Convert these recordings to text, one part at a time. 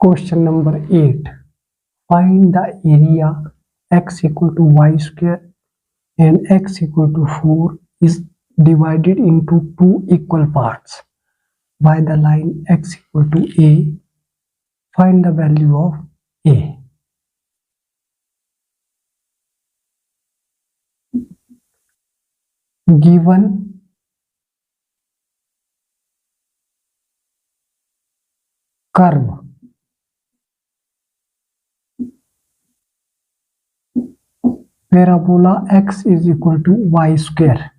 Question number 8. Find the area x equal to y square and x equal to 4 is divided into two equal parts by the line x equal to a. Find the value of a. Given curve parabola x is equal to y square,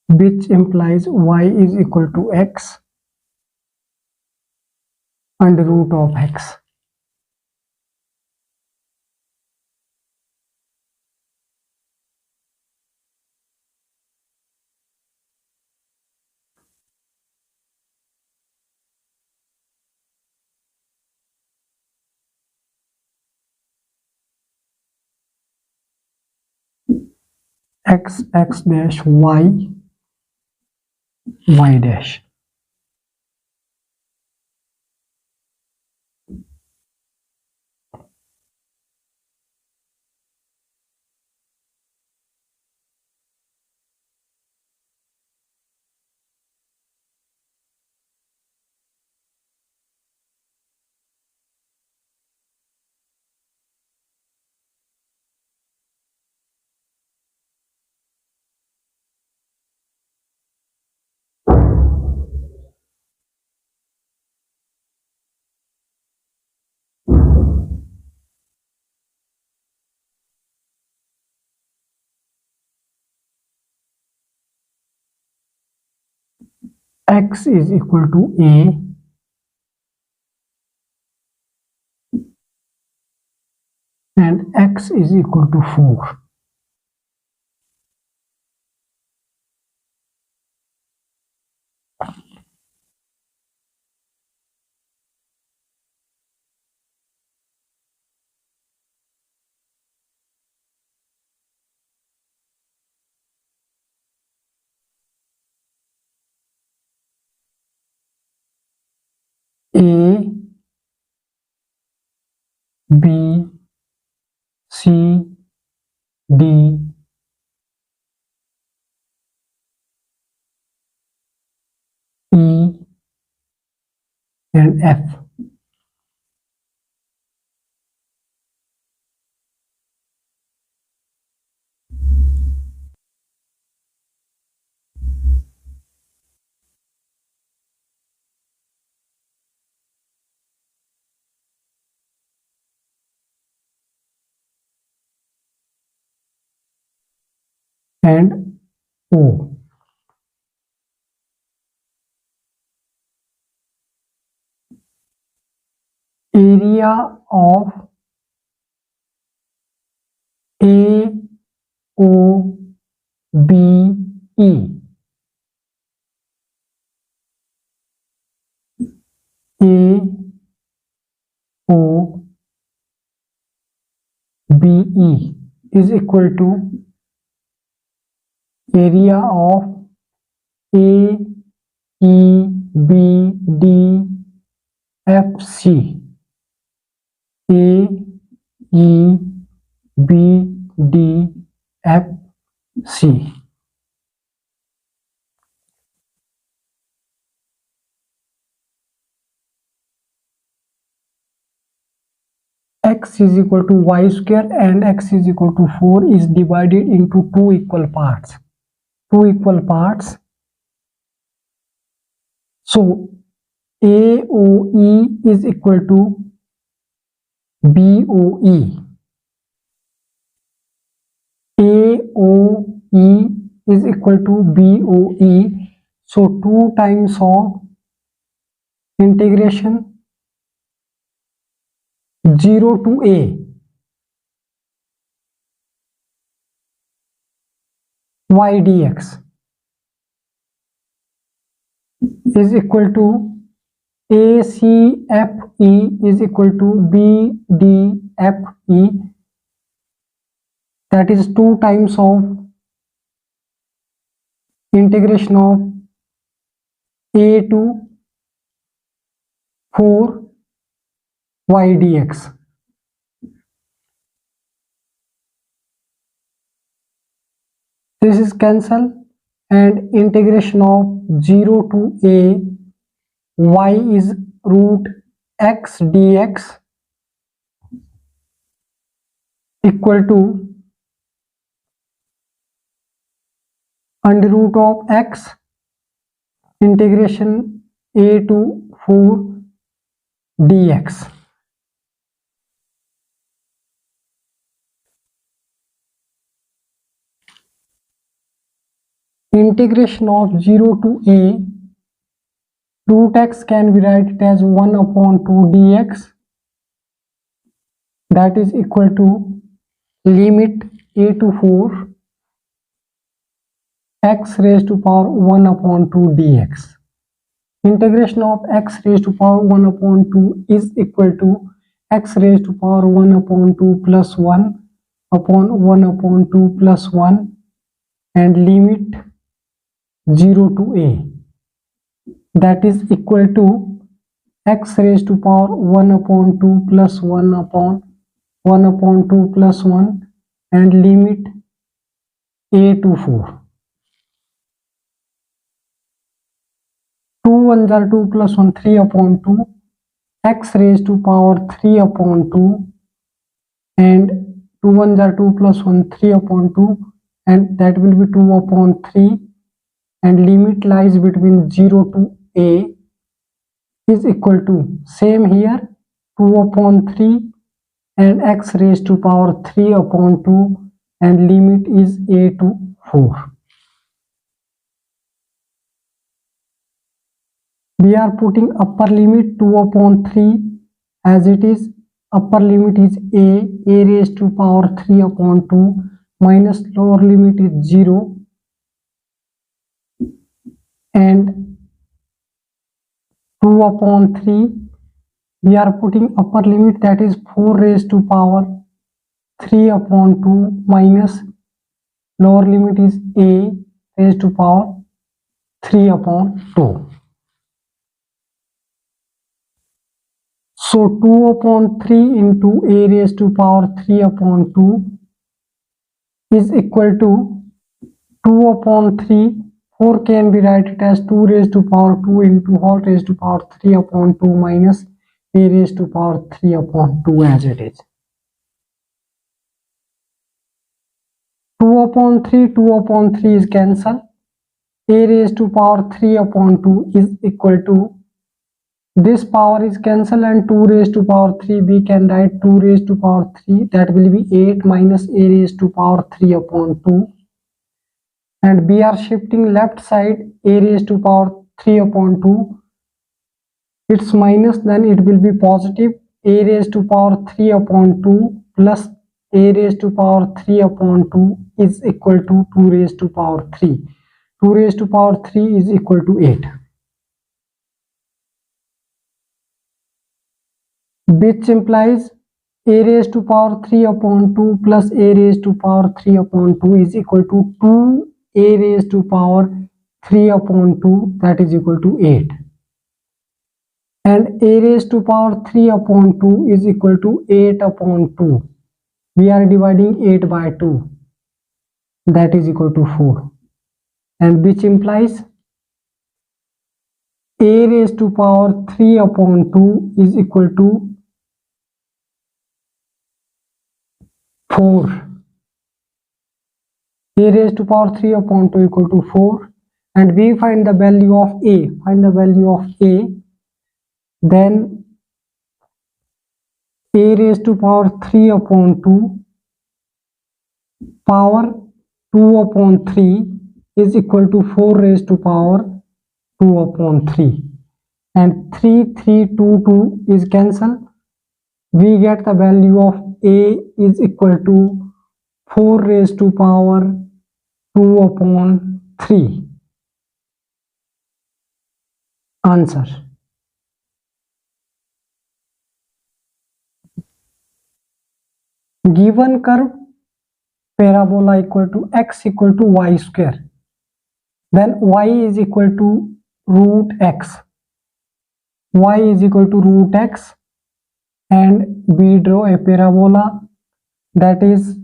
which implies y is equal to x under root of x. X dash y dash. X is equal to a and x is equal to 4. A, B, C, D, E and F. And O. Area of A, O, B, E. A, O, B, E is equal to area of A, E, B, D, F, C. A, E, B, D, F, C. X is equal to y square and x is equal to 4 is divided into two equal parts. So AOE is equal to BOE. AOE is equal to BOE. So 2 times of integration 0 to A y dx is equal to ACFE is equal to BDFE, that is 2 times of integration of a to 4 y dx. This is cancel, and integration of 0 to a y is root x dx equal to under root of x integration a to 4 dx. Integration of 0 to a root x can be written as 1 upon 2 dx, that is equal to limit a to 4 x raised to power 1 upon 2 dx. Integration of x raised to power 1 upon 2 is equal to x raised to power 1 upon 2 plus 1 upon 1 upon 2 plus 1 and limit 0 to a, that is equal to x raised to power 1 upon 2 plus 1 upon 1 upon 2 plus 1 and limit a to 4. 2 1 are 2 plus 1 3 upon 2 x raised to power 3 upon 2 and 2 1 are 2 plus 1 3 upon 2 and that will be 2 upon 3 and limit lies between 0 to a is equal to same here 2 upon 3 and x raised to power 3 upon 2 and limit is a to 4. We are putting upper limit 2 upon 3 as it is. Upper limit is a raised to power 3 upon 2 minus lower limit is 0 and 2 upon 3. We are putting upper limit, that is 4 raised to power 3 upon 2 minus lower limit is a raised to power 3 upon 2. So 2 upon 3 into a raised to power 3 upon 2 is equal to 2 upon 3. 4 can be written as 2 raised to power 2 into whole raised to power 3 upon 2 minus a raised to power 3 upon 2 as it is. 2 upon 3, 2 upon 3 is cancelled. A raised to power 3 upon 2 is equal to, this power is cancelled and 2 raised to power 3, we can write 2 raised to power 3, that will be 8 minus a raised to power 3 upon 2. And we are shifting left side, a raised to power 3 upon 2. It's minus, then it will be positive. A raised to power 3 upon 2 plus a raised to power 3 upon 2 is equal to 2 raised to power 3. 2 raised to power 3 is equal to 8. Which implies a raised to power 3 upon 2 plus a raised to power 3 upon 2 is equal to 2 a raised to power 3 upon 2, that is equal to 8. And a raised to power 3 upon 2 is equal to 8 upon 2. We are dividing 8 by 2, that is equal to 4. And which implies a raised to power 3 upon 2 is equal to 4. A raised to power 3 upon 2 equal to 4. And we find the value of a. Find the value of a. Then a raised to power 3 upon 2 power 2 upon 3 is equal to 4 raised to power 2 upon 3. And 3, 3, 2, 2 is cancelled. We get the value of a is equal to 4 raised to power 2 upon 3. Answer. Given curve parabola equal to x equal to y square. then y is equal to root x. Y is equal to root x, and we draw a parabola that is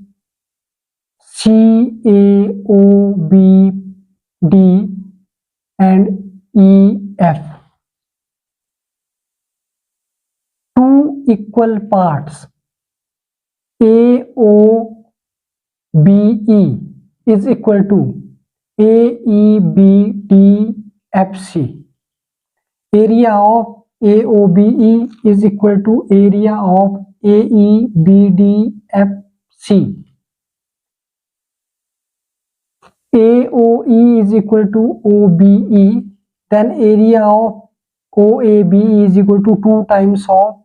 CAOBD and EF. Two equal parts AOBE is equal to AEBDFC. Area of AOBE is equal to area of AEBDFC. AOE is equal to OBE, then area of OABE is equal to 2 times of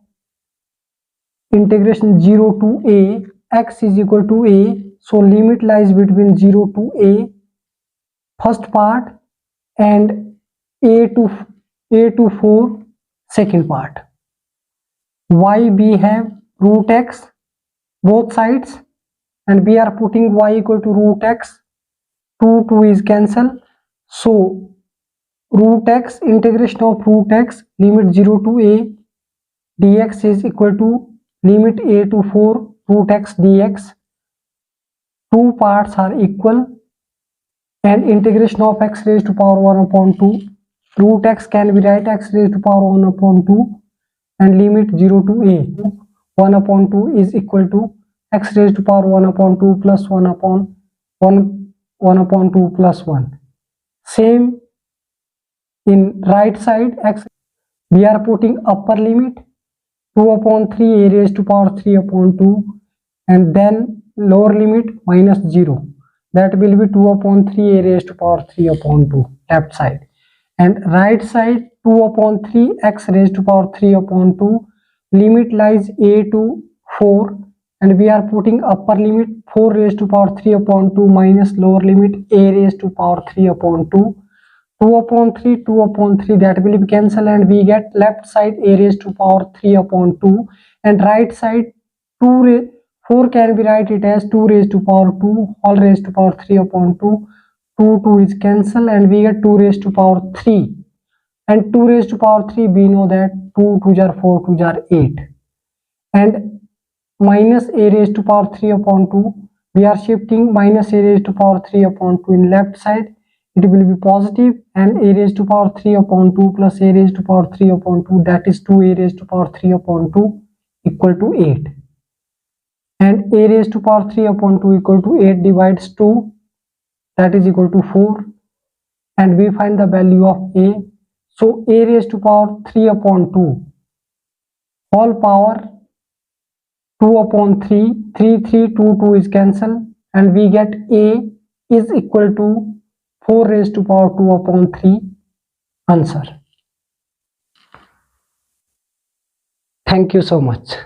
integration 0 to a x is equal to a, so limit lies between 0 to a first part and a to 4 second part. Y we have root x both sides, and we are putting y equal to root x. 2 is cancelled, so root x, integration of root x, limit 0 to a dx is equal to limit a to 4 root x dx. Two parts are equal, and integration of x raised to power 1 upon 2. Root x can be write x raised to power 1 upon 2, and limit 0 to a 1 upon 2 is equal to x raised to power 1 upon 2 plus 1 upon 2 plus 1. Same in right side, x we are putting upper limit 2 upon 3 a raised to power 3 upon 2, and then lower limit minus 0, that will be 2 upon 3 a raised to power 3 upon 2 left side, and right side 2 upon 3 x raised to power 3 upon 2, limit lies a to 4, and we are putting upper limit 4 raised to power 3 upon 2 minus lower limit a raised to power 3 upon 2. 2 upon 3, 2 upon 3, that will be cancelled, and we get left side a raised to power 3 upon 2, and right side 4 can be write as 2 raised to power 2 all raised to power 3 upon 2. 2 is cancelled, and we get 2 raised to power 3, and 2 raised to power 3 we know that 2 2s are 4 2s are 8, and minus a raised to power 3 upon 2, we are shifting minus a raised to power 3 upon 2 in left side, it will be positive, and a raised to power 3 upon 2 plus a raised to power 3 upon 2, that is 2 a raised to power 3 upon 2 equal to 8, and a raised to power 3 upon 2 equal to 8 divides 2, that is equal to 4, and we find the value of a, so a raised to power 3 upon 2 whole power 2 upon 3, 3 3 2 2 is cancelled, and we get a is equal to 4 raised to power 2 upon 3 answer. Thank you so much.